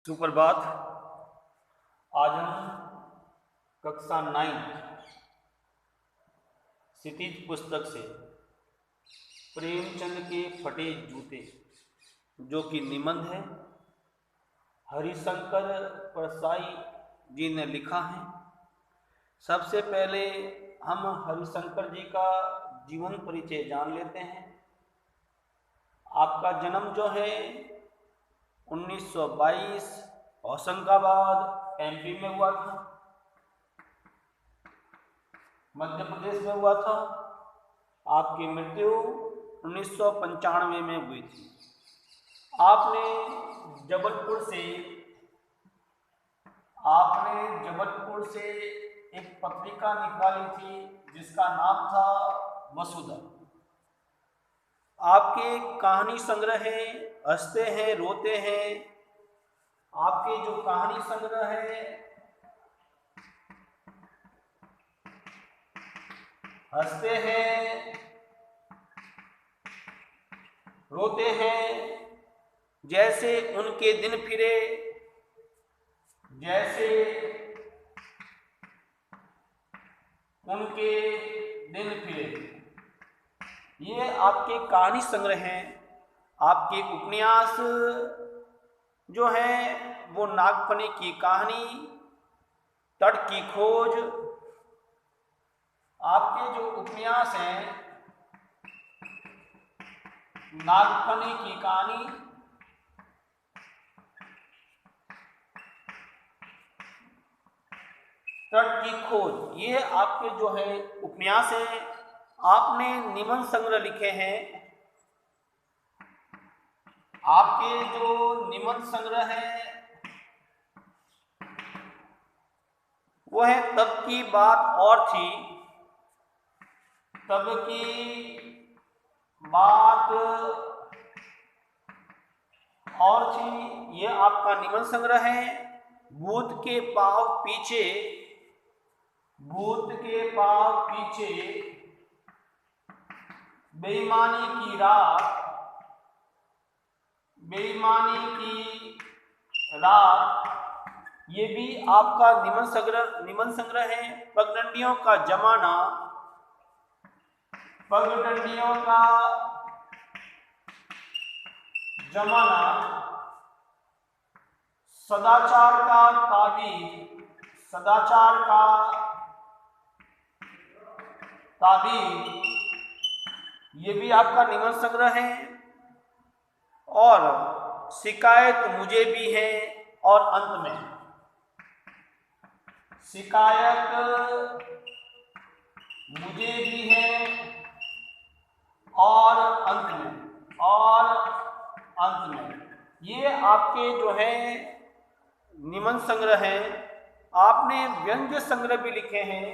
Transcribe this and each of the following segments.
सुप्रभात। आज हम कक्षा 9 क्षितिज पुस्तक से प्रेमचंद के फटे जूते जो कि निबंध है, हरिशंकर परसाई जी ने लिखा है। सबसे पहले हम हरिशंकर जी का जीवन परिचय जान लेते हैं। आपका जन्म जो है 1922 होशंगाबाद एमपी में हुआ था, मध्य प्रदेश में हुआ था। आपकी मृत्यु 1995 में हुई थी। आपने जबलपुर से एक पत्रिका निकाली थी जिसका नाम था वसुधा। आपके कहानी संग्रह है हंसते हैं रोते हैं। आपके जो कहानी संग्रह है हंसते हैं रोते हैं, जैसे उनके दिन फिरे, जैसे उनके दिन फिरे, ये आपके कहानी संग्रह हैं। आपके उपन्यास जो है वो नागफनी की कहानी, तट की खोज। आपके जो उपन्यास हैं नागफनी की कहानी, तट की खोज, ये आपके जो है उपन्यास है। आपने निबंध संग्रह लिखे हैं। आपके जो निबंध संग्रह है वो है तब की बात और थी, तब की बात और थी, ये आपका निबंध संग्रह है। भूत के पाव पीछे, भूत के पाव पीछे, बेईमानी की रात, बेईमानी की रात, ये भी आपका निबंध संग्रह है। पगडंडियों का जमाना, पगडंडियों का जमाना, सदाचार का ताबीज, सदाचार का ताबीज, ये भी आपका निबंध संग्रह है। और शिकायत मुझे भी है, और अंत में शिकायत मुझे भी है, और अंत में ये आपके जो है निबंध संग्रह है। आपने व्यंग्य संग्रह भी लिखे हैं।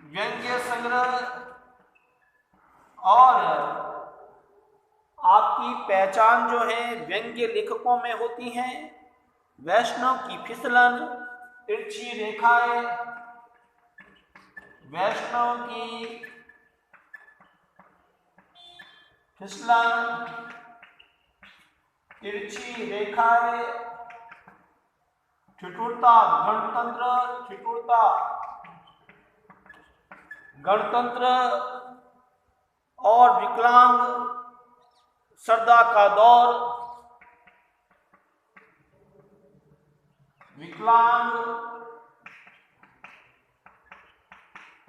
व्यंग्य संग्रह, और आपकी पहचान जो है व्यंग्य लेखकों में होती है। वैष्णव की फिसलन, तिरछी रेखाएं, वैष्णव की फिसलन, तिरछी रेखाएं, ठिठुरता गणतंत्र, ठिठुरता गणतंत्र, और विकलांग श्रद्धा का दौर, विकलांग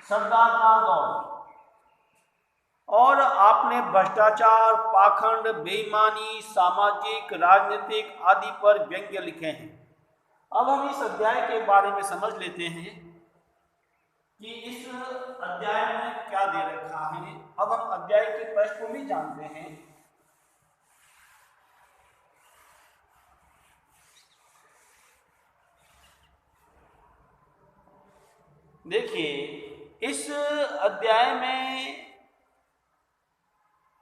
श्रद्धा का दौर। और आपने भ्रष्टाचार, पाखंड, बेईमानी, सामाजिक, राजनीतिक आदि पर व्यंग्य लिखे हैं। अब हम इस अध्याय के बारे में समझ लेते हैं कि इस अध्याय में क्या दे रखा है। अब हम अध्याय की पृष्ठभूमि जानते हैं। देखिए, इस अध्याय में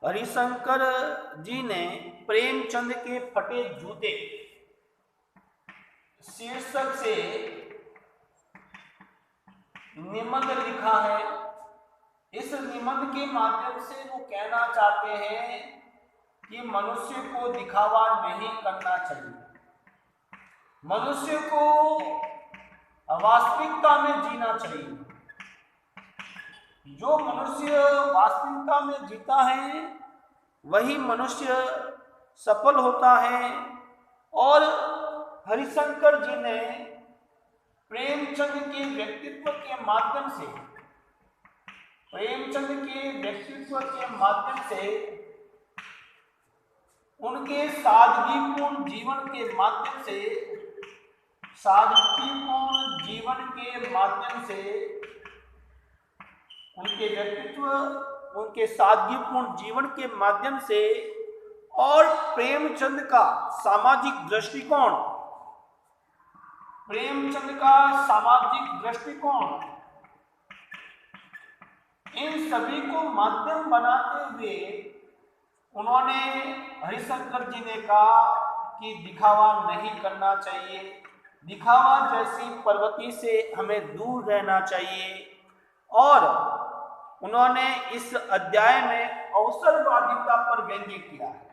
हरिशंकर जी ने प्रेमचंद के फटे जूते शीर्षक से निबंध लिखा है। इस निबंध के माध्यम से वो कहना चाहते हैं कि मनुष्य को दिखावा नहीं करना चाहिए, मनुष्य को वास्तविकता में जीना चाहिए। जो मनुष्य वास्तविकता में जीता है वही मनुष्य सफल होता है। और हरिशंकर जी ने प्रेमचंद के व्यक्तित्व के माध्यम से, प्रेमचंद के व्यक्तित्व के माध्यम से, उनके सादगीपूर्ण जीवन के माध्यम से, सादगीपूर्ण जीवन के माध्यम से, उनके व्यक्तित्व, उनके सादगीपूर्ण जीवन के माध्यम से और प्रेमचंद का सामाजिक दृष्टिकोण, प्रेमचंद का सामाजिक दृष्टिकोण, इन सभी को माध्यम बनाते हुए उन्होंने, हरिशंकर जी ने कहा कि दिखावा नहीं करना चाहिए, दिखावा जैसी प्रवृत्ति से हमें दूर रहना चाहिए। और उन्होंने इस अध्याय में अवसरवादिता पर व्यंग्य किया है,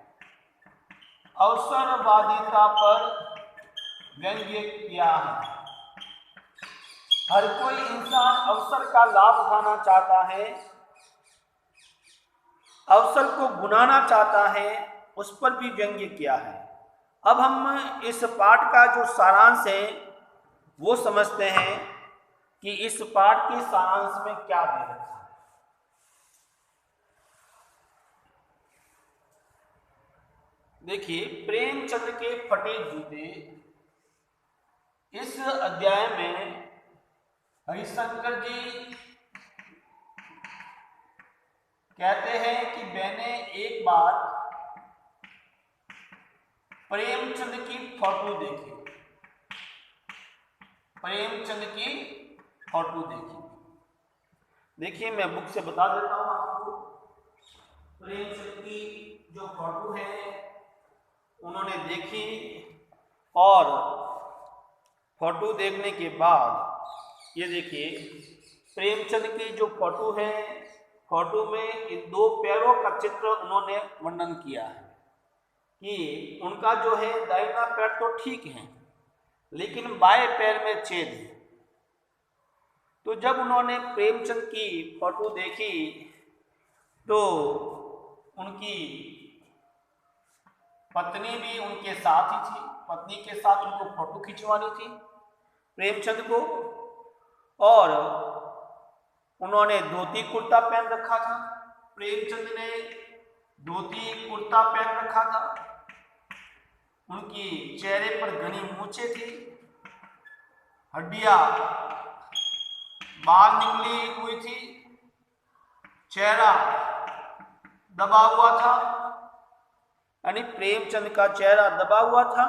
अवसरवादिता पर व्यंग्य किया है। हर कोई इंसान अवसर का लाभ उठाना चाहता है, अवसर को बुनाना चाहता है, उस पर भी व्यंग्य किया है। अब हम इस पाठ का जो सारांश है वो समझते हैं कि इस पाठ के सारांश में क्या दे रखा है। देखिए, प्रेमचंद के फटे जूते, इस अध्याय में हरिशंकर जी कहते हैं कि मैंने एक बार प्रेमचंद की फोटो देखी, प्रेमचंद की फोटो देखी। देखिए, मैं बुक से बता देता हूं आपको। प्रेमचंद की जो फोटो है उन्होंने देखी, और फोटो देखने के बाद ये देखिए, प्रेमचंद की जो फोटो है, फोटो में इन दो पैरों का चित्र उन्होंने वर्णन किया है कि उनका जो है दाहिना पैर तो ठीक है लेकिन बाएं पैर में छेद है। तो जब उन्होंने प्रेमचंद की फोटो देखी तो उनकी पत्नी भी उनके साथ ही थी, पत्नी के साथ उनको फोटो खिंचवानी थी प्रेमचंद को, और उन्होंने धोती कुर्ता पहन रखा था, प्रेमचंद ने धोती कुर्ता पहन रखा था, उनकी चेहरे पर घनी मूछें थी, हड्डियां बाल निकली हुई थी, चेहरा दबा हुआ था, यानी प्रेमचंद का चेहरा दबा हुआ था,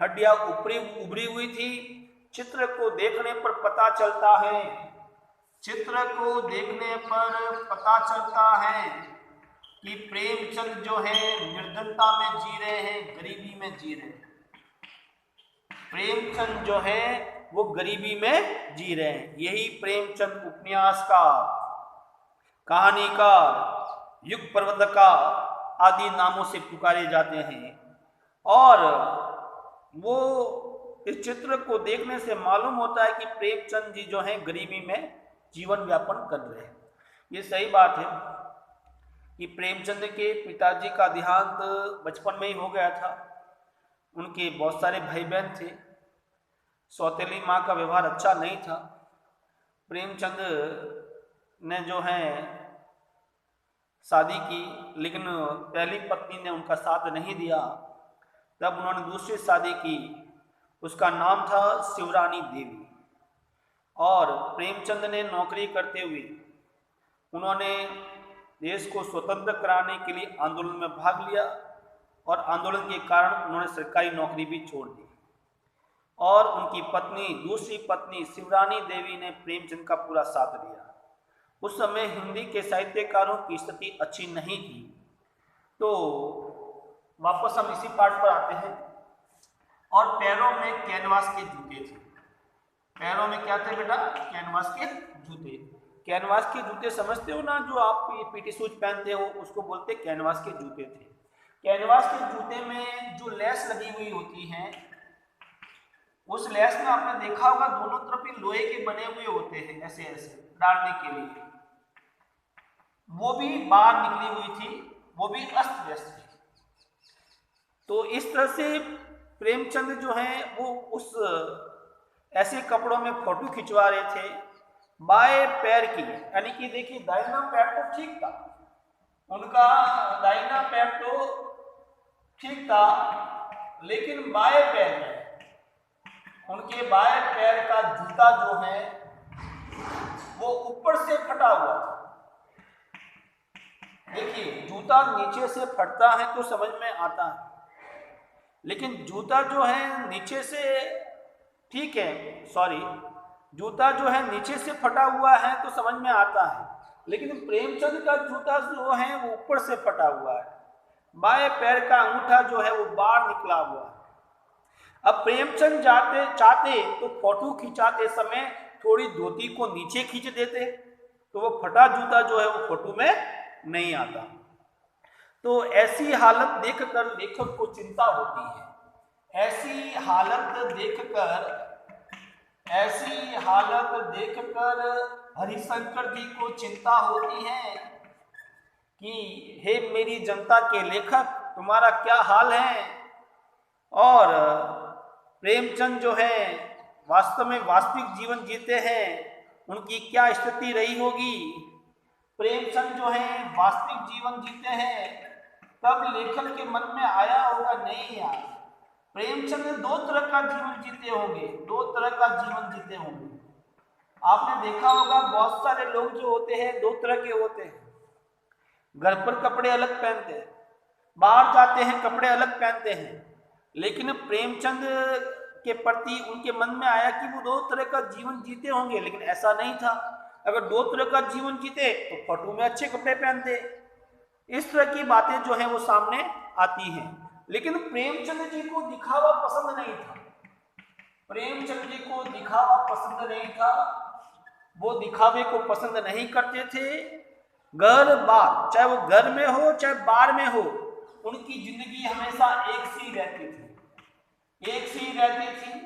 हड्डियां उभरी हुई थी। चित्र को देखने पर पता चलता है, चित्र को देखने पर पता चलता है कि प्रेमचंद जो है निर्धनता में जी रहे हैं, गरीबी में जी रहे हैं। प्रेमचंद जो है वो गरीबी में जी रहे हैं। यही प्रेमचंद उपन्यासकार, कहानीकार, युग प्रवर्तकार आदि नामों से पुकारे जाते हैं। और वो इस चित्र को देखने से मालूम होता है कि प्रेमचंद जी जो हैं गरीबी में जीवन व्यापन कर रहे हैं। ये सही बात है कि प्रेमचंद के पिताजी का देहांत बचपन में ही हो गया था। उनके बहुत सारे भाई बहन थे, सौतेली माँ का व्यवहार अच्छा नहीं था। प्रेमचंद ने जो है शादी की, लेकिन पहली पत्नी ने उनका साथ नहीं दिया। तब उन्होंने दूसरी शादी की, उसका नाम था शिवरानी देवी। और प्रेमचंद ने नौकरी करते हुए उन्होंने देश को स्वतंत्र कराने के लिए आंदोलन में भाग लिया, और आंदोलन के कारण उन्होंने सरकारी नौकरी भी छोड़ दी। और उनकी पत्नी, दूसरी पत्नी शिवरानी देवी ने प्रेमचंद का पूरा साथ दिया। उस समय हिंदी के साहित्यकारों की स्थिति अच्छी नहीं थी। तो वापस हम इसी पाठ पर आते हैं। और पैरों में कैनवास के जूते थे। पैरों में क्या थे बेटा? कैनवास के जूते। कैनवास के जूते समझते हो ना, जो आप पीटी शूज पहनते हो उसको बोलते कैनवास के जूते थे। कैनवास के जूते में जो लेस लगी हुई होती है, उस लेस में आपने देखा होगा दोनों तरफ ही लोहे के बने हुए होते हैं ऐसे ऐसे डालने के लिए, वो भी बाहर निकली हुई थी, वो भी अस्त व्यस्त थी। तो इस तरह से प्रेमचंद जो है वो उस ऐसे कपड़ों में फोटो खिंचवा रहे थे बाएं पैर की, यानी कि देखिए दाहिना पैर तो ठीक था, उनका दाहिना पैर तो ठीक था, लेकिन बाएं पैर में उनके बाएं पैर का जूता जो है वो ऊपर से फटा हुआ था। देखिए जूता नीचे से फटता है तो समझ में आता है, लेकिन जूता जो है नीचे से ठीक है, सॉरी, जूता जो है नीचे से फटा हुआ है तो समझ में आता है, लेकिन प्रेमचंद का जूता जो है वो ऊपर से फटा हुआ है, बाएं पैर का अंगूठा जो है वो बाहर निकला हुआ है। अब प्रेमचंद चाहते तो फोटो खिंचाते समय थोड़ी धोती को नीचे खींच देते तो वो फटा जूता जो है वो फोटो में नहीं आता। तो ऐसी हालत देखकर लेखक को चिंता होती है, ऐसी हालत देखकर हरिशंकर जी को चिंता होती है कि हे मेरी जनता के लेखक, तुम्हारा क्या हाल है। और प्रेमचंद जो है वास्तव में वास्तविक जीवन जीते हैं, उनकी क्या स्थिति रही होगी। प्रेमचंद जो है वास्तविक जीवन जीते हैं, तब लेखक के मन में आया होगा नहीं यार, प्रेमचंद दो तरह का जीवन जीते होंगे, दो तरह का जीवन जीते होंगे। आपने देखा होगा बहुत सारे लोग जो होते हैं दो तरह के होते हैं, घर पर कपड़े अलग पहनते हैं, बाहर जाते हैं कपड़े अलग पहनते हैं, लेकिन प्रेमचंद के प्रति उनके मन में आया कि वो दो तरह का जीवन जीते होंगे, लेकिन ऐसा नहीं था। अगर दो तरह का जीवन जीते तो फोटो में अच्छे कपड़े पहनते। इस तरह की बातें जो है वो सामने आती हैं, लेकिन प्रेमचंद जी को दिखावा पसंद नहीं था। प्रेमचंद जी को दिखावा पसंद नहीं था, वो दिखावे को पसंद नहीं करते थे। घर बार, चाहे वो घर में हो चाहे बाहर में हो, उनकी जिंदगी हमेशा एक सी रहती थी, एक सी रहती थी।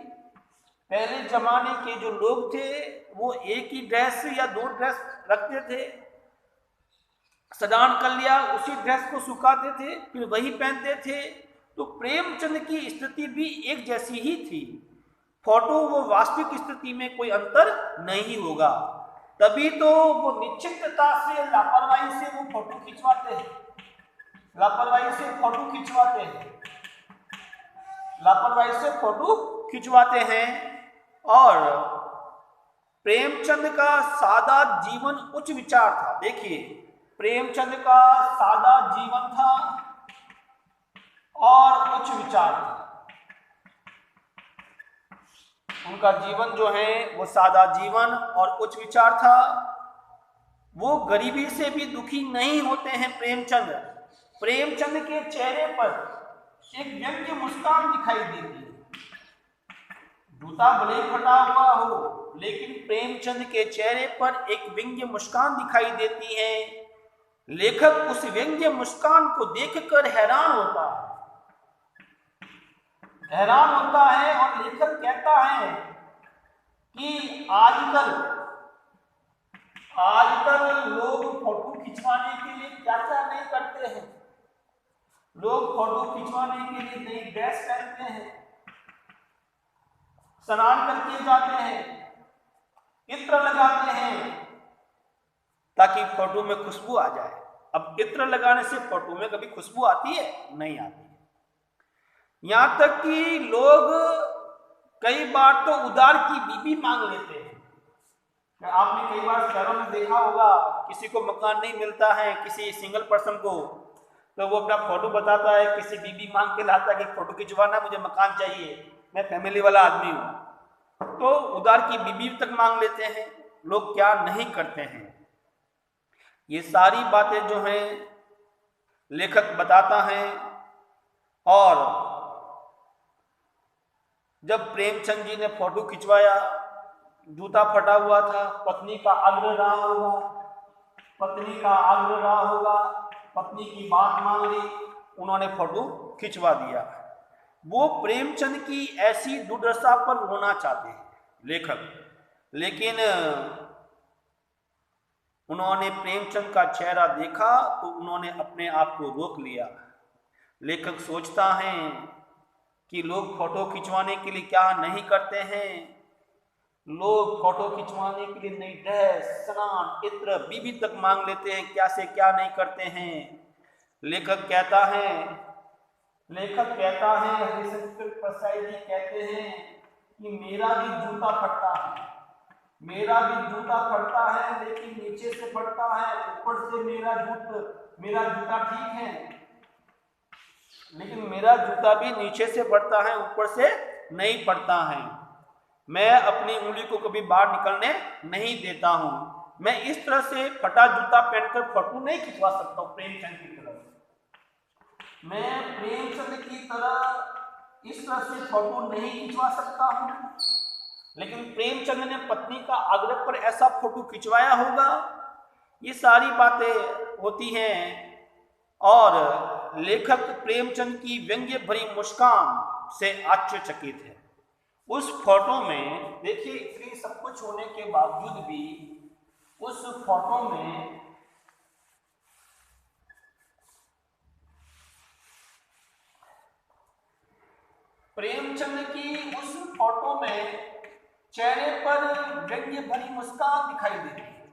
पहले जमाने के जो लोग थे वो एक ही ड्रेस या दो ड्रेस रखते थे, स्नान कर लिया उसी ड्रेस को सुखाते थे फिर वही पहनते थे। तो प्रेमचंद की स्थिति भी एक जैसी ही थी, फोटो वो वास्तविक स्थिति में कोई अंतर नहीं होगा, तभी तो वो निश्चितता से लापरवाही से वो फोटो खिंचवाते हैं, लापरवाही से फोटो खिंचवाते हैं, लापरवाही से फोटो खिंचवाते हैं। और प्रेमचंद का सादा जीवन उच्च विचार था। देखिए प्रेमचंद का सादा जीवन था और उच्च विचार था। उनका जीवन जो है वो सादा जीवन और उच्च विचार था। वो गरीबी से भी दुखी नहीं होते हैं प्रेमचंद। प्रेमचंद के चेहरे पर एक व्यंग्य मुस्कान दिखाई देती है। जूता भले ही फटा हुआ हो, लेकिन प्रेमचंद के चेहरे पर एक व्यंग्य मुस्कान दिखाई देती है। लेखक उस व्यंग्य मुस्कान को देखकर हैरान होता है और लेखक कहता है कि आजकल लोग फोटो खिंचवाने के लिए क्या क्या नहीं करते हैं। लोग फोटो खिंचवाने के लिए नई ड्रेस पहनते हैं, स्नान करके जाते हैं, इत्र लगाते हैं ताकि फोटो में खुशबू आ जाए। अब इत्र लगाने से फोटो में कभी खुशबू आती है? नहीं आती है। यहां तक कि लोग कई बार तो उधार की बीबी मांग लेते हैं। आपने कई बार शहरों में देखा होगा, किसी को मकान नहीं मिलता है, किसी सिंगल पर्सन को, तो वो अपना फोटो बताता है, किसी बीबी मांग के लाता है कि फोटो खिंचवाना, मुझे मकान चाहिए, मैं फैमिली वाला आदमी हूं। तो उधार की बीबी तक मांग लेते हैं। लोग क्या नहीं करते हैं। ये सारी बातें जो हैं लेखक बताता है। और जब प्रेमचंद जी ने फोटो खिंचवाया, जूता फटा हुआ था, पत्नी का आग्रह रहा होगा, पत्नी की बात मान ली, उन्होंने फोटो खिंचवा दिया। वो प्रेमचंद की ऐसी दुर्दशा पर रोना चाहते हैं लेखक, लेकिन उन्होंने प्रेमचंद का चेहरा देखा तो उन्होंने अपने आप को रोक लिया। लेखक सोचता है कि लोग फोटो खिंचवाने के लिए क्या नहीं करते हैं। लोग फोटो खिंचवाने के लिए नई ड्रेस, स्नान, इत्र, बीबी तक मांग लेते हैं, क्या से क्या नहीं करते हैं। लेखक कहता है हरिशंकर प्रसाद जी कहते हैं कि मेरा भी जूता फटता है, लेकिन नीचे से फटता है, ऊपर से मेरा जूता ठीक है, लेकिन मेरा जूता भी नीचे से फटता है, ऊपर से नहीं फटता है। मैं अपनी उंगली को कभी बाहर निकलने नहीं देता हूं। मैं इस तरह से फटा जूता पहनकर फोटो नहीं खिंचवा सकता हूं प्रेमचंद की तरह। मैं प्रेमचंद की तरह इस तरह से फोटो नहीं खिंचवा सकता हूं, लेकिन प्रेमचंद ने पत्नी का आग्रह पर ऐसा फोटो खिंचवाया होगा। ये सारी बातें होती हैं और लेखक प्रेमचंद की व्यंग्य भरी मुस्कान से आश्चर्यचकित है। उस फोटो में देखिए, इतनी सब कुछ होने के बावजूद भी उस फोटो में प्रेमचंद की उस फोटो में चेहरे पर व्यंग्य भरी मुस्कान दिखाई देती है।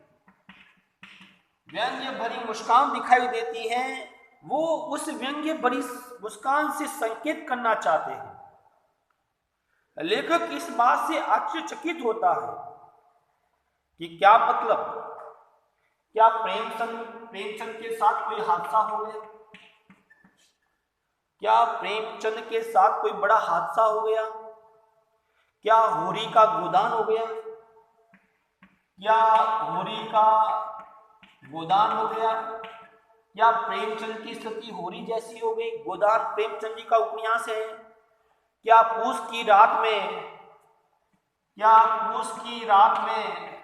व्यंग्य भरी मुस्कान दिखाई देती है। वो उस व्यंग्य भरी मुस्कान से संकेत करना चाहते हैं। लेखक इस बात से आश्चर्यचकित होता है कि क्या मतलब, क्या प्रेमचंद के साथ कोई हादसा हो गया? क्या प्रेमचंद के साथ कोई बड़ा हादसा हो गया? क्या होरी का गोदान हो गया? क्या होरी का गोदान हो गया? क्या प्रेमचंद की स्थिति होरी जैसी हो गई? गोदान प्रेमचंद जी का उपन्यास है। क्या पूस की रात में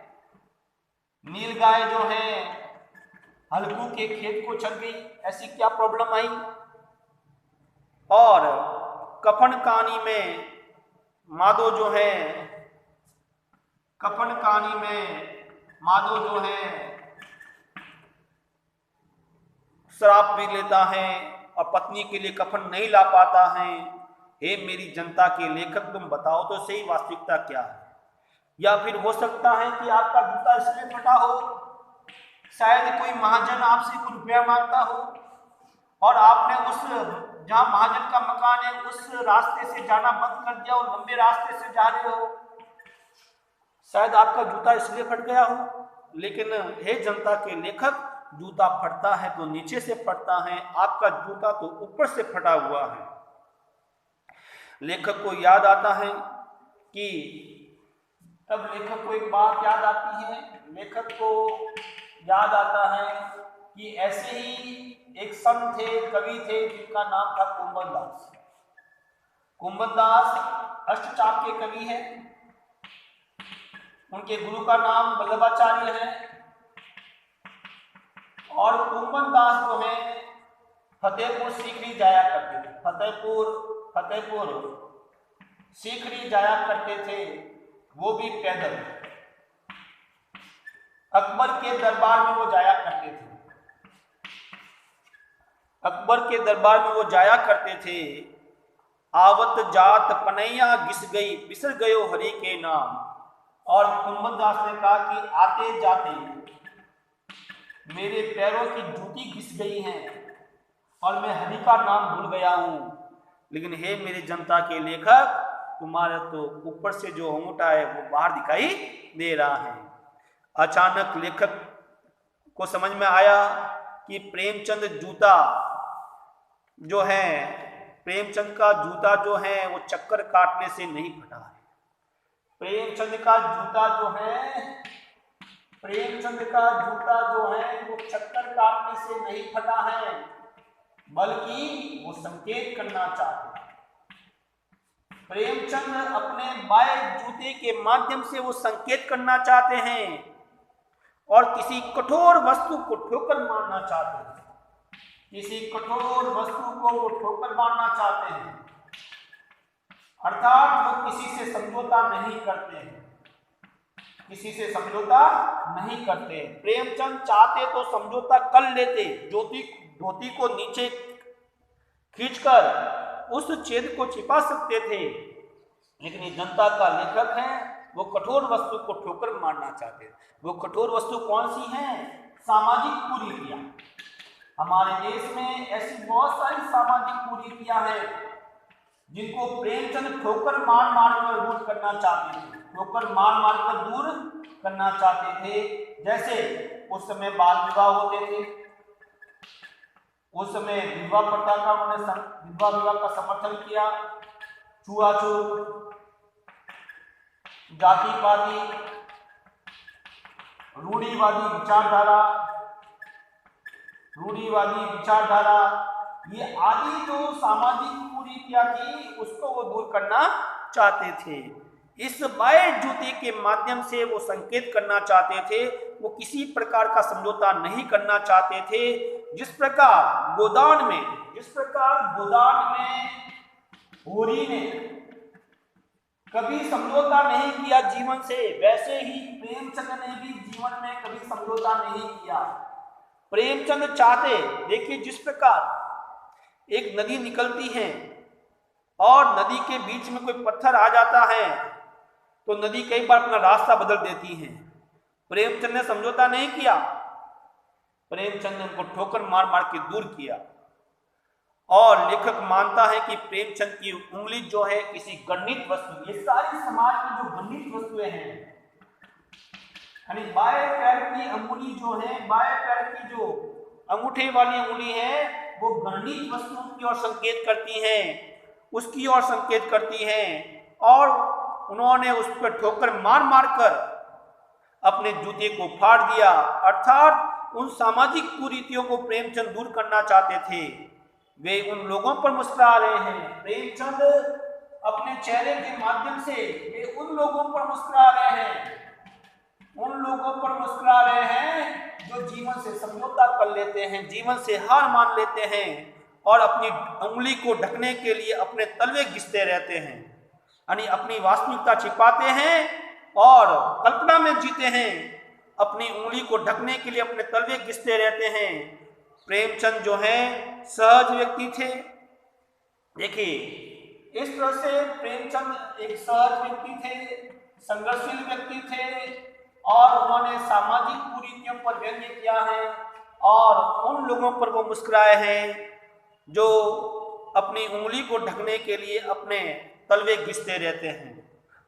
नीलगाय जो है हल्कू के खेत को चल गई, ऐसी क्या प्रॉब्लम आई? और कफन कहानी में माधो जो है शराब पी लेता है और पत्नी के लिए कफन नहीं ला पाता है। हे मेरी जनता के लेखक, तुम बताओ तो सही वास्तविकता क्या है? या फिर हो सकता है कि आपका जूता इसलिए फटा हो, शायद कोई महाजन आपसे कुछ रुपया मांगता हो और आपने उस जहां महाजन का मकान है उस रास्ते से जाना बंद कर दिया और लंबे रास्ते से जा रहे हो। शायद आपका जूता इसलिए फट गया हो। लेकिन हे जनता के लेखक, जूता फटता है तो नीचे से फटता है, आपका जूता तो ऊपर से फटा हुआ है। लेखक को याद आता है कि तब लेखक को एक बात याद आती है। लेखक को याद आता है कि ऐसे ही एक संत थे, कवि थे, जिनका नाम था कुंभन दास। कुंभन दास अष्टचाप के कवि हैं। उनके गुरु का नाम वल्लभाचार्य है। और कुंभन दास जो है फतेहपुर सीकरी जाया करते थे। फतेहपुर सीकरी जाया करते थे, वो भी पैदल। अकबर के दरबार में वो जाया करते थे। आवत जात पनैया घिस गई, बिसर गयो हरि के नाम। और कुंभन दास ने कहा कि आते जाते मेरे पैरों की जूती घिस गई है और मैं हरि का नाम भूल गया हूं। लेकिन हे मेरे जनता के लेखक, तुम्हारा तो ऊपर से जो अंगूठा है वो बाहर दिखाई दे रहा है। अचानक लेखक को समझ में आया कि प्रेमचंद का जूता जो है वो चक्कर काटने से नहीं फटा है। प्रेमचंद का जूता जो है वो चक्कर काटने से नहीं फटा है, बल्कि वो संकेत करना चाहते हैं। प्रेमचंद अपने बाएं जूते के माध्यम से वो संकेत करना चाहते हैं और किसी कठोर वस्तु को ठोकर मारना चाहते हैं। किसी कठोर वस्तु को वो ठोकर मारना चाहते हैं, अर्थात वो किसी से समझौता नहीं करते हैं, किसी से समझौता नहीं करते। प्रेमचंद चाहते तो समझौता कर लेते, धोती को नीचे खींचकर उस छेद को छिपा सकते थे, लेकिन ये जनता का लेखक है, वो कठोर वस्तु को ठोकर मारना चाहते। वो कठोर वस्तु कौन सी है? सामाजिक कुरीतियां। हमारे देश में ऐसी बहुत सारी सामाजिक कुरीतियां हैं जिनको प्रेमचंद ठोकर मार मार कर दूर करना चाहते थे, ठोकर मार मार कर दूर करना चाहते थे। जैसे उस समय बाल विवाह होते थे, उस समय विधवा प्रथा का उन्होंने विधवा विवाह का समर्थन किया, छुआछूत, जाति पाति, रूढ़िवादी विचारधारा, ये आदि जो सामाजिक कुरीतियां थी उसको वो दूर करना चाहते थे। इस बाह्य जूते के माध्यम से वो संकेत करना चाहते थे, वो किसी प्रकार का समझौता नहीं करना चाहते थे। जिस प्रकार गोदान में होरी ने कभी समझौता नहीं किया जीवन से, वैसे ही प्रेमचंद ने भी जीवन में कभी समझौता नहीं किया। प्रेमचंद चाहते, देखिए जिस प्रकार एक नदी निकलती है और नदी के बीच में कोई पत्थर आ जाता है तो नदी कई बार अपना रास्ता बदल देती है। प्रेमचंद ने समझौता नहीं किया, प्रेमचंद ने उनको ठोकर मार मार के दूर किया। और लेखक मानता है कि प्रेमचंद की उंगली जो है किसी गणित वस्तु, ये सारी समाज में जो गणित वस्तुएं हैं, यानी बाएं पैर की अंगुली जो है, बाएं पैर की जो अंगूठे वाली अंगुली है, वो गणित वस्तुओं की ओर संकेत करती है, उसकी ओर संकेत करती है। और उन्होंने उस पर ठोकर मार मार कर अपने जूते को फाड़ दिया। अर्थात उन सामाजिक कुरीतियों को प्रेमचंद दूर करना चाहते थे। वे उन लोगों पर मुस्कुरा रहे हैं, प्रेमचंद अपने चेहरे के माध्यम से वे उन लोगों पर मुस्कुरा रहे हैं, उन लोगों पर मुस्कुरा रहे हैं जो जीवन से समझौता कर लेते हैं, जीवन से हार मान लेते हैं और अपनी उंगली को ढकने के लिए अपने तलवे घिसते रहते हैं, यानी अपनी वास्तविकता छिपाते हैं और कल्पना में जीते हैं, अपनी उंगली को ढकने के लिए अपने तलवे घिसते रहते हैं। प्रेमचंद जो है सहज व्यक्ति थे। देखिए इस तरह से प्रेमचंद एक सहज व्यक्ति थे, संघर्षशील व्यक्ति थे और उन्होंने सामाजिक कुरीतियों पर व्यंग्य किया है और उन लोगों पर वो मुस्कुराए हैं जो अपनी उंगली को ढकने के लिए अपने तलवे घिसते रहते हैं।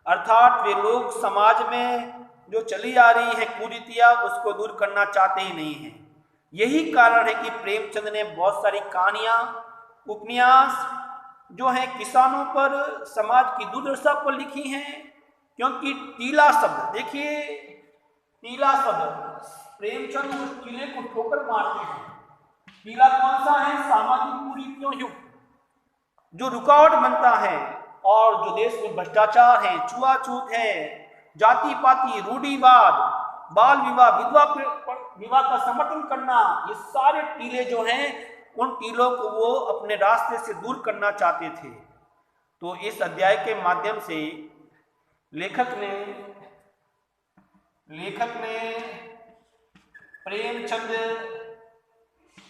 अर्थात वे लोग समाज में जो चली आ रही है कुरीतियां, उसको दूर करना चाहते ही नहीं हैं। यही कारण है कि प्रेमचंद ने बहुत सारी कहानियां, उपन्यास जो हैं किसानों पर, समाज की दुर्दशा पर लिखी हैं। क्योंकि टीला शब्द, देखिए टीला शब्द, प्रेमचंद उस टीले को ठोकर मारते हैं। टीला कौन सा है? सामाजिक कुरीतियों युक्त जो रुकावट बनता है और जो देश में भ्रष्टाचार है, छुआछूत है, जाति पाति, रूढ़िवाद, बाल विवाह, विधवा विवाह का समर्थन करना, ये सारे टीले जो हैं उन टीलों को वो अपने रास्ते से दूर करना चाहते थे। तो इस अध्याय के माध्यम से लेखक ने प्रेमचंद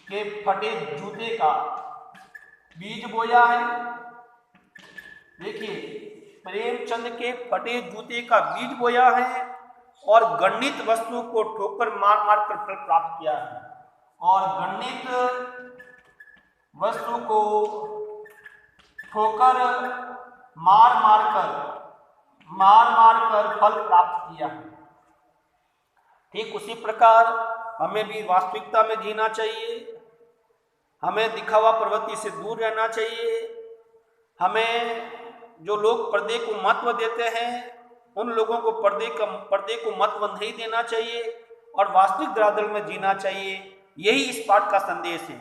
के फटे जूते का बीज बोया है। देखिए प्रेमचंद के फटे जूते का बीज बोया है और गणित वस्तु को ठोकर मार मार कर फल प्राप्त किया है, और गणित वस्तु को ठोकर मार मार कर फल प्राप्त किया है। ठीक उसी प्रकार हमें भी वास्तविकता में जीना चाहिए, हमें दिखावा प्रवृत्ति से दूर रहना चाहिए। हमें जो लोग पर्दे को महत्व देते हैं उन लोगों को पर्दे को महत्व नहीं देना चाहिए और वास्तविक धरातल में जीना चाहिए। यही इस पाठ का संदेश है।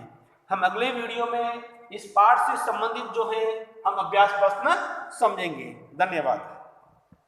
हम अगले वीडियो में इस पाठ से संबंधित जो है हम अभ्यास प्रश्न समझेंगे। धन्यवाद।